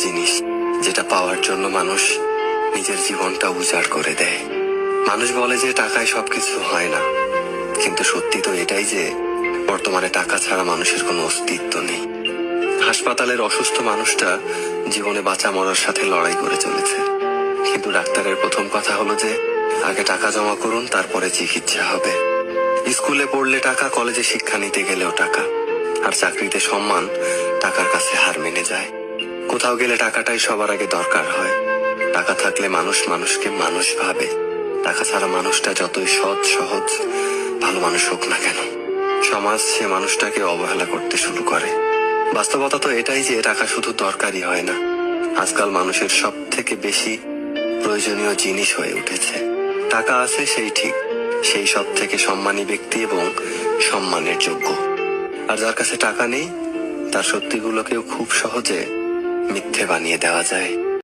জিনিস যেটা পাওয়ার জন্য মানুষ নিজের জীবনটা উজাড় করে দেয়। মানুষ বলে যে টাকায় সবকিছু হয় না, কিন্তু সত্যি তো এটাই যে বর্তমানে টাকা ছাড়া মানুষের কোনো অস্তিত্ব নেই। হাসপাতালের অসুস্থ মানুষটা জীবনে বাঁচা মরার সাথে লড়াই করে চলেছে, কিন্তু ডাক্তারের প্রথম কথা হলো যে আগে টাকা জমা করুন, তারপরে চিকিৎসা হবে। স্কুলে পড়লে টাকা, কলেজে শিক্ষা নিতে গেলেও টাকা, আর চাকরিতে সম্মান টাকার কাছে হার মেনে যায়। কোথাও গেলে টাকাটাই সবার আগে দরকার হয়। টাকা থাকলে মানুষ মানুষকে মানুষ ভাবে। টাকা ছাড়া মানুষটা যতই সৎ সহজ ভালো মানুষ হোক না কেন, সমাজ সে মানুষটাকে অবহেলা করতে শুরু করে। বাস্তবতা তো এটাই যে টাকা শুধু দরকারই হয় না, আজকাল মানুষের সব থেকে বেশি প্রয়োজনীয় জিনিস হয়ে উঠেছে। টাকা আছে সেই ঠিক, সেই সব থেকে সম্মানী ব্যক্তি এবং সম্মানের যোগ্য। আর যার কাছে টাকা নেই, তার সত্যিগুলোকেও খুব সহজে মিথ্যে বানিয়ে দেওয়া যায়।